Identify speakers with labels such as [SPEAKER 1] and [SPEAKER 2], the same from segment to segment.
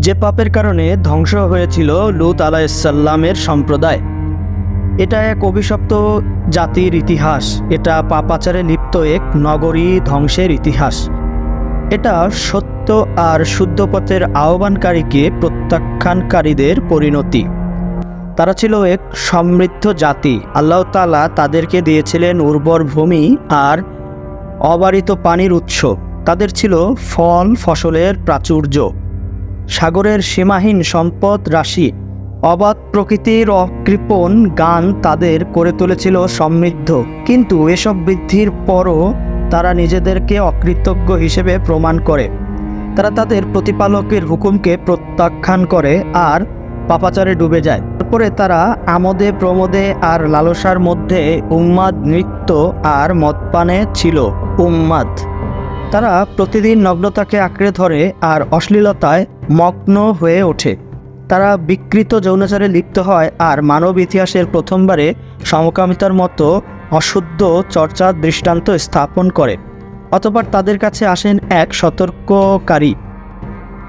[SPEAKER 1] যে পাপের কারণে ধ্বংস হয়েছিল লূত আলাইহিসসালামের সম্প্রদায়। এটা এক অভিশপ্ত জাতির ইতিহাস। এটা পাপাচারে লিপ্ত এক নগরী ধ্বংসের ইতিহাস। এটা সত্য আর শুদ্ধ পথের আহ্বানকারীকে প্রত্যাখ্যানকারীদের পরিণতি। তারা ছিল এক সমৃদ্ধ জাতি। আল্লাহ তাআলা তাদেরকে দিয়েছিলেন উর্বর ভূমি আর অবারিত পানির উৎস। তাদের ছিল ফল ফসলের প্রাচুর্য, সাগরের সীমাহীন সম্পদ রাশি। অবাধ প্রকৃতির অকৃপণ গান তাদের করে তুলেছিল সমৃদ্ধ। কিন্তু এসব বৃদ্ধির পরও তারা নিজেদেরকে অকৃতজ্ঞ হিসেবে প্রমাণ করে। তারা তাদের প্রতিপালকের হুকুমকে প্রত্যাখ্যান করে আর পাপাচারে ডুবে যায়। তারপরে তারা আমোদে প্রমোদে আর লালসার মধ্যে উন্মাদ নৃত্য আর মদপানে ছিল উন্মাদ। তারা প্রতিদিন নগ্নতাকে আঁকড়ে ধরে আর অশ্লীলতায় মগ্ন হয়ে ওঠে। তারা বিকৃত যৌনাচারে লিপ্ত হয় আর মানব ইতিহাসের প্রথমবারে সমকামিতার মতো অশুদ্ধ চর্চার দৃষ্টান্ত স্থাপন করে। অতঃপর তাদের কাছে আসেন এক সতর্ককারী।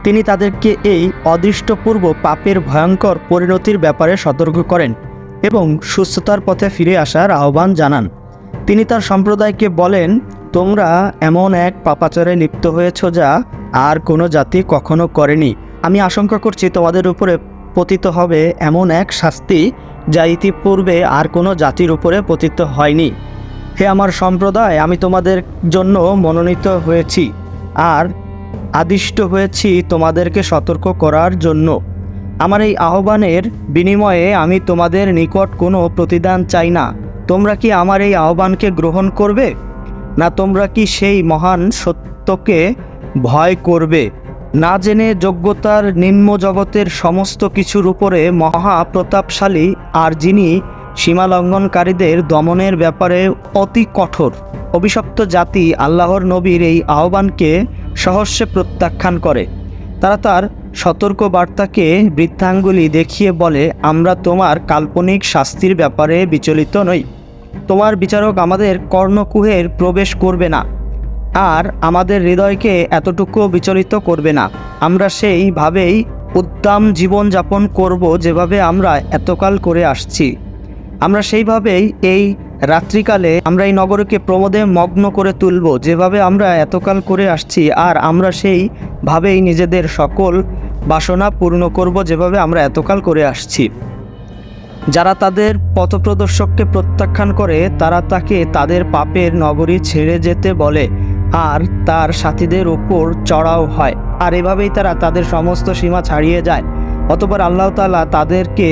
[SPEAKER 1] তিনি তাদেরকে এই অদৃষ্টপূর্ব পাপের ভয়ঙ্কর পরিণতির ব্যাপারে সতর্ক করেন এবং সুস্থতার পথে ফিরে আসার আহ্বান জানান। তিনি তার সম্প্রদায়কে বলেন, তোমরা এমন এক পাপাচারে লিপ্ত হয়েছ যা আর কোনো জাতি কখনো করেনি। আমি আশঙ্কা করছি তোমাদের উপরে পতিত হবে এমন এক শাস্তি যা ইতিপূর্বে আর কোনো জাতির উপরে পতিত হয়নি। হে আমার সম্প্রদায়, আমি তোমাদের জন্য মনোনীত হয়েছি আর আদিষ্ট হয়েছি তোমাদেরকে সতর্ক করার জন্য। আমার এই আহ্বানের বিনিময়ে আমি তোমাদের নিকট কোনো প্রতিদান চাই না। তোমরা কি আমার এই আহ্বানকে গ্রহণ করবে, না তোমরা কি সেই মহান সত্যকে ভয় করবে? না জেনে যোগ্যতার নিম্ন জগতের সমস্ত কিছুর উপরে মহাপ্রতাপশালী আর যিনি সীমালঙ্ঘনকারীদের দমনের ব্যাপারে অতি কঠোর। অভিশপ্ত জাতি আল্লাহর নবীর এই আহ্বানকে সহস্যে প্রত্যাখ্যান করে। তারা তার সতর্ক বার্তাকে বৃদ্ধাঙ্গুলি দেখিয়ে বলে, আমরা তোমার কাল্পনিক শাস্তির ব্যাপারে বিচলিত নই। তোমার বিচারক আমাদের কর্ণকুহের প্রবেশ করবে না আর আমাদের হৃদয়কে এতটুকু বিচলিত করবে না। আমরা সেইভাবেই উদ্দাম জীবনযাপন করব যেভাবে আমরা এতকাল করে আসছি। আমরা সেইভাবেই এই রাত্রিকালে আমরা এই নগরকে প্রমোদে মগ্ন করে তুলব যেভাবে আমরা এতকাল করে আসছি। আর আমরা সেইভাবেই নিজেদের সকল বাসনা পূর্ণ করব যেভাবে আমরা এতকাল করে আসছি। যারা তাদের পথপ্রদর্শককে প্রত্যাখ্যান করে তারা তাকে তাদের পাপের নগরী ছেড়ে যেতে বলে আর তার সাথীদের উপর চড়াও হয়। আর এভাবেই তারা তাদের সমস্ত সীমা ছাড়িয়ে যায়। অতঃপর আল্লাহ তাআলা তাদেরকে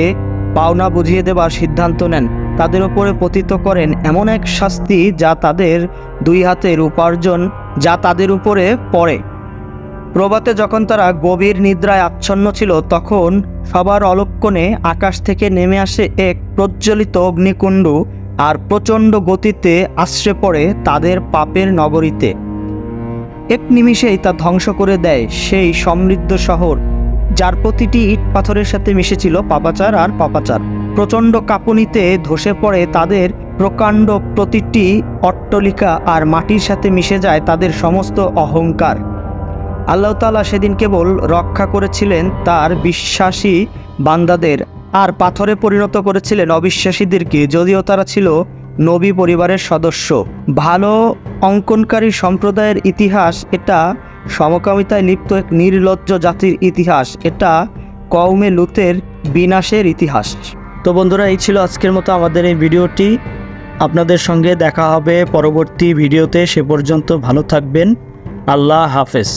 [SPEAKER 1] পাওনা বুঝিয়ে দেবার সিদ্ধান্ত নেন। তাদের উপরে পতিত করেন এমন এক শাস্তি যা তাদের দুই হাতের উপার্জন যা তাদের উপরে পড়ে। প্রভাতে যখন তারা গভীর নিদ্রায় আচ্ছন্ন ছিল তখন সবার অলক্ষণে আকাশ থেকে নেমে আসে এক প্রজ্বলিত অগ্নিকুণ্ড আর প্রচণ্ড গতিতে আশ্রে পড়ে তাদের পাপের নগরীতে। এক নিমিষেই তা ধ্বংস করে দেয় সেই সমৃদ্ধ শহর যার প্রতিটি ইট পাথরের সাথে মিশেছিল পাপাচার আর পাপাচার। প্রচণ্ড কাঁপুনিতে ধসে পড়ে তাদের প্রকাণ্ড প্রতিটি অট্টালিকা আর মাটির সাথে মিশে যায় তাদের সমস্ত অহংকার। আল্লাহ তাআলা সেদিন কেবল রক্ষা করেছিলেন তার বিশ্বাসী বান্দাদের আর পাথরে পরিণত করেছিলেন অবিশ্বাসীদেরকে, যদিও তারা ছিল নবী পরিবারের সদস্য। ভালো অঙ্কনকারী সম্প্রদায়ের ইতিহাস এটা সমকামিতায় লিপ্ত এক নির্লজ্জ জাতির ইতিহাস। এটা কওমে লূতের বিনাশের ইতিহাস। তো বন্ধুরা, এই ছিল আজকের মতো আমাদের এই ভিডিওটি। আপনাদের সঙ্গে দেখা হবে পরবর্তী ভিডিওতে। সে পর্যন্ত ভালো থাকবেন। আল্লাহ হাফেজ।